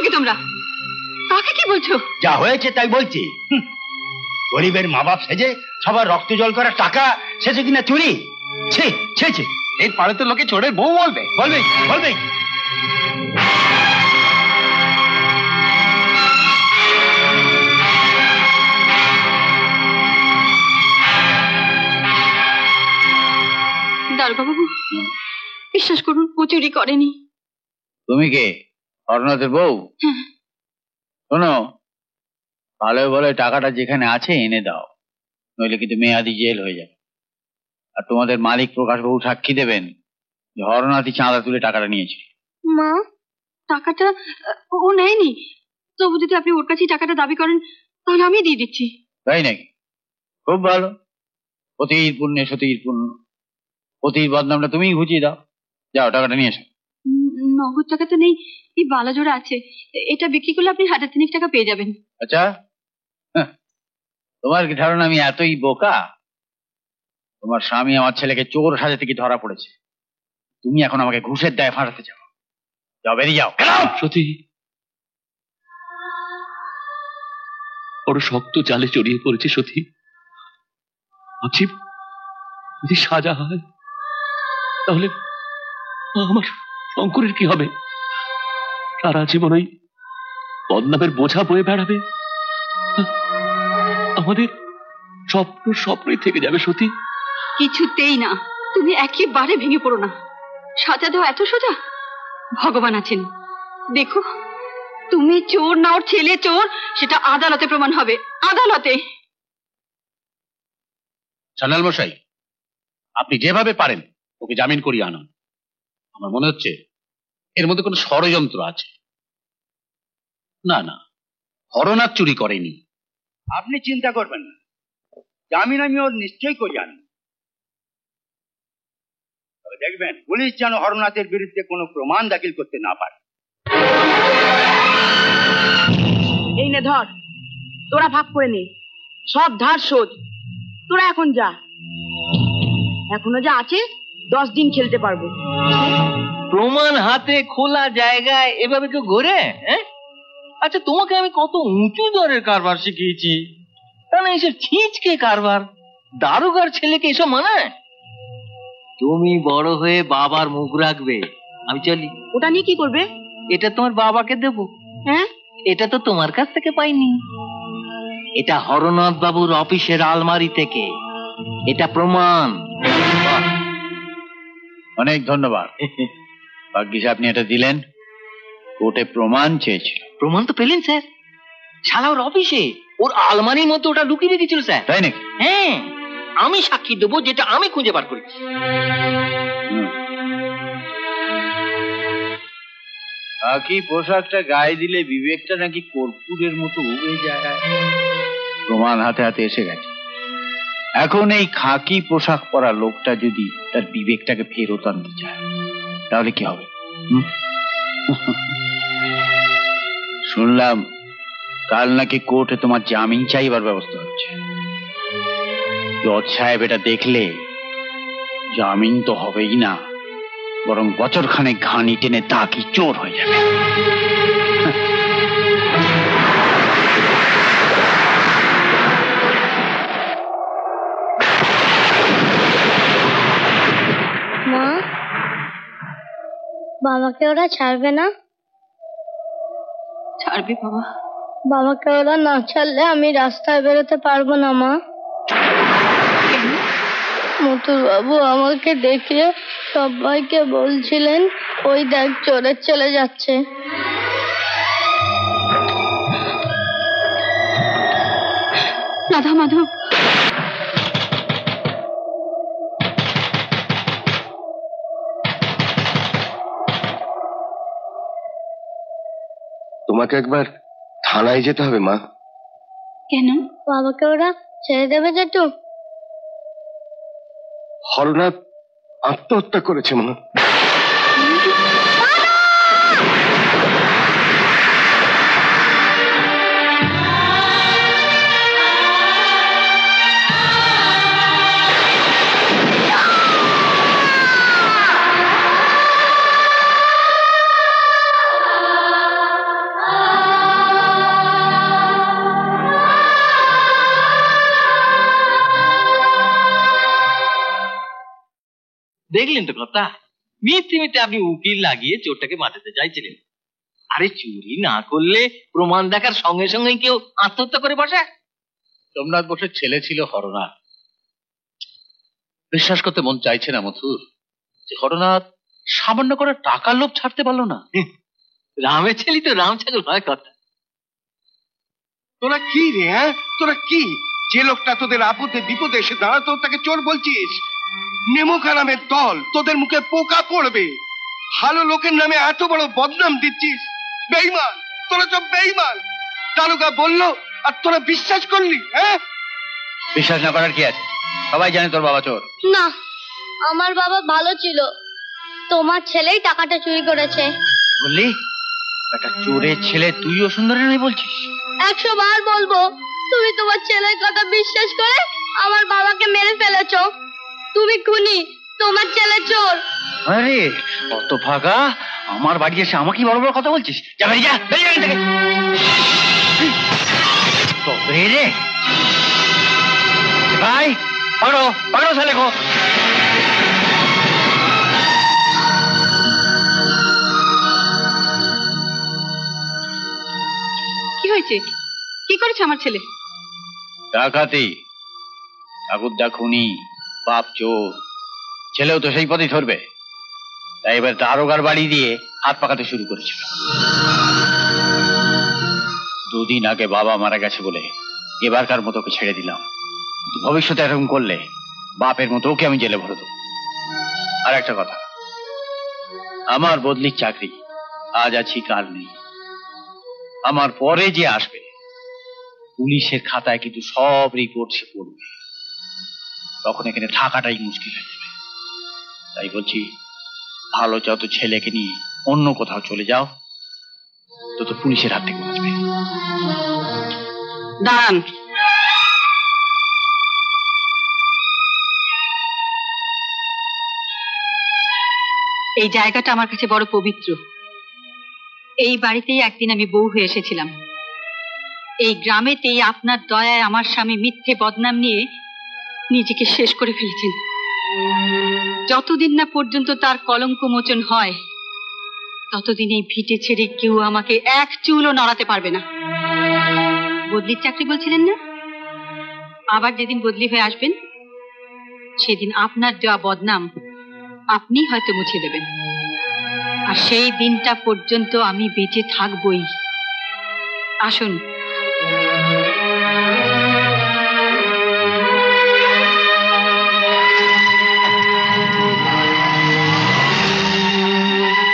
কি তোমরা? কাকে কি বলছো? যা হয়েছে তাই বলছি। গরিবের মা বাপ সেজে সবার রক্ত জল করার টাকা শেষে কিনা চুরি। ছি ছি ছি, এর পারে তো লোকে চোরের বউ বলবে বলবে বলবে। দারোগাবাবু, বিশ্বাস করুন, ও চুরি করেনি। তুমি কে? হরনাথের বউ? শোনো, ভালো বলে টাকাটা যেখানে আছে এনে দাও, নইলে কিন্তু মেয়াদি জেল হয়ে যাবে। আর তোমাদের মালিক প্রকাশবাবু সাক্ষী দেবেন যে হরনাথই চাঁদা তুলে টাকাটা নিয়েছে। মা, টাকাটা ও নেয়নি। তবু যদি আপনি ওর কাছেই টাকাটা দাবি করেন তাহলে আমি দিয়ে দিচ্ছি। তাই নাকি? খুব ভালো। পতির পুণ্যে সতীর পুণ্য। পতির বদনামটা তুমিই ঘুচিয়ে দাও। যাও টাকাটা নিয়ে এসো। নগদ টাকা তো নেই, এই বালাজোড়া আছে। এটা বিক্রি করলে আপনি 1,000 টাকা পেয়ে যাবেন। আচ্ছা, তোমার কি ধারণা আমি এতই বোকা? তোমার স্বামী আমার ছেলেকে চোর সাজাতে কি ধরা পড়েছে, তুমি এখন আমাকে ঘুষের দায়ে ফাঁসাতে চাও? যাও, বেরিয়ে যাও। সত্যি বড় শক্ত জালে জড়িয়ে পড়েছে সত্যি। ভাবছি যদি সাজা হয় তাহলে আমার শঙ্করের কি হবে? সারা জীবন ওই বদনামের বোঝা বয়ে বেড়াবে। আমাদের স্বপ্নই থেকে যাবে সত্যি। কিছুতেই না, তুমি একেবারে ভেঙে পড়ো না। সাজা দেওয়া এত সোজা? ভগবান আছেন। দেখো, তুমি চোর না ওর ছেলে চোর, সেটা আদালতে প্রমাণ হবে। আদালতে। সান্যাল মশাই, আপনি যেভাবে পারেন ওকে জামিন করিয়ে আনুন। আমার মনে হচ্ছে এর মধ্যে কোনো ষড়যন্ত্র আছে। না না, হরনাথ চুরি করেনি। আপনি চিন্তা করবেন না, জামিন আমি ওর নিশ্চয়ই করিয়ে আনব। তবে দেখবেন পুলিশ যেন হরনাথের বিরুদ্ধে কোনো প্রমাণ দাখিল করতে না পারে। এই নে ধর, তোরা ভাগ করে নে, সব ধার শোধ। তোরা এখন যা, এখনো যা আছে 10 দিন খেলতে পারবো। প্রমাণ হাতে খোলা জায়গায় এভাবে কেউ ঘোরে? আচ্ছা, তোমাকে আমি কত উঁচু দরের কারবার শিখিয়েছি, তা না এসব ছিঁচকে কারবার। দারোগার ছেলেকে এসব মানায়? তুমি বড় হয়ে বাবার মুখ রাখবে, আমি চলি। ওটা নিয়ে কি করবে? এটা তোমার বাবাকে দেবো। হ্যাঁ, এটা তো তোমার কাছ থেকে পাইনি, এটা হরনাথ বাবুর অফিসের আলমারি থেকে। এটা প্রমাণ। অনেক ধন্যবাদ। ভাগ্যিস আপনি এটা দিলেন, কোর্টে প্রমাণ চেয়েছিল। প্রমাণ তো পেলেন স্যার, শালা ওর অফিসে ওর আলমারির মধ্যে ওটা লুকিয়ে রেখেছিল স্যার। তাই নাকি? হ্যাঁ, আমি সাক্ষী দেবো, যেটা আমি খুঁজে বার করেছি। খাকি পোশাকটা গায়ে দিলে বিবেকটা নাকি কর্পূরের মতো উবে যায়। প্রমাণ হাতে হাতে এসে গেছে। এখন এই খাকি পোশাক পরা লোকটা যদি তার বিবেকটাকে ফেরত আনতে চায় তাহলে কি হবে? শুনলাম কাল নাকি কোর্টে তোমার জামিন চাইবার ব্যবস্থা হচ্ছে। জজ সাহেব এটা দেখলে জামিন তো হবেই না, বরং বছরখানেক ঘানি টেনে তা কি চোর হয়ে যাবে। মা, বাবাকে ওরা ছাড়বে না? ছাড়বে বাবা। বাবাকে ওরা না ছাড়লে আমি রাস্তায় বেরোতে পারবো না মা। মতুর বাবু আমাকে দেখে সবাইকে বলছিলেন, ওই দেখ চোরের চলে যাচ্ছে। রাধা মাধব, তোমাকে একবার থানায় যেতে হবে মা। কেন? বাবাকে ওরা ছেড়ে দেবে জেঠু? হরনাথ আত্মহত্যা করেছে মা। দেখলেন তো কথা, মিথ্যে মিথ্যে আপনি উকিল লাগিয়ে চোরটাকে বাঁচাতে চাইছিলেন। আরে চুরি না করলে প্রমাণ দেখার সঙ্গে সঙ্গে কেউ আত্মহত্যা করে বসে? সোমনাথ বোসের ছেলে ছিল হরনাথ। বিশ্বাস করতে মন চাইছে না মথুর যে হরনাথ সামান্য করে টাকার লোভ ছাড়তে পারলো না। রামের ছেলে তো রাম ছাগল হয় কথা। তোরা কি রে, হ্যাঁ? তোরা কি, যে লোকটা তোদের আপদে বিপদে এসে দাঁড়াতো তাকে চোর বলছিস? নেমকা নামের দল, তোদের মুখে পোকা পড়বে। ভালো লোকের নামে এত বড় বদনাম দিচ্ছিস। বেঈমান, তোরা সব বেঈমান। দারোগা বললো আর তোরা বিশ্বাস করলি, হ্যাঁ? বিশ্বাস না করার কি আছে? সবাই জানে তোর বাবা চোর। না, আমার বাবা ভালো ছিল। তোমার ছেলেই টাকাটা চুরি করেছে। বললি একটা চোরের ছেলে তুইও সুন্দরী নয় বলছিস? 100 বার বলবো, তুমি তোমার ছেলের কথা বিশ্বাস করে আমার বাবাকে মেরে ফেলেছো। তুমি খুনি, তোমার ছেলে চোর। আরে অত ফাঁকা আমার বাড়ি এসে আমাকে বড় বড় কথা বলছিস? যা বেরিয়ে যা, বেরিয়ে যা এখান থেকে। তবে রে ভাই, পাগড়ো পাগড়ো সালে গো। কি হয়েছে? কি করেছে আমার ছেলে? ডাকাতি, ঠাকুরদা খুনি, বাপ চোর, ছেলেও তো সেই পথে ধরবে। তাই এবার দারোগার বাড়ি দিয়ে হাত পাকাতে শুরু করেছিল। 2 দিন আগে বাবা মারা গেছে বলে এবারকার মতো ওকে ছেড়ে দিলাম, কিন্তু ভবিষ্যতে এরকম করলে বাপের মতো ওকে আমি জেলে ভরে দেবো। আর একটা কথা, আমার বদলির চাকরি, আজ আছি কাল নেই। আমার পরে যে আসবে পুলিশের খাতায় কিন্তু সব রিপোর্ট সে পড়বে, তখন এখানে থাকাটাই মুশকিল হয়ে যাবে। তাই বলছি, ভালো যত ছেলেকে নিয়ে অন্য কোথাও চলে যাও, তত পুলিশের হাত থেকে বাঁচবে। দাঁড়ান। এই জায়গাটা আমার কাছে বড় পবিত্র। এই বাড়িতেই একদিন আমি বউ হয়ে এসেছিলাম। এই গ্রামেতেই আপনার দয়ায় আমার স্বামী মিথ্যে বদনাম নিয়ে নিজেকে শেষ করে ফেলেছেন। যতদিন না পর্যন্ত তার কলঙ্ক মোচন হয়, ততদিন এই ভিটে ছেড়ে কেউ আমাকে এক চুলও নড়াতে পারবে না। বদলির চাকরি বলছিলেন না? আবার যেদিন বদলি হয়ে আসবেন, সেদিন আপনার দেওয়া বদনাম আপনি হয়তো মুছে দেবেন। আর সেই দিনটা পর্যন্ত আমি বেঁচে থাকবই। আসুন।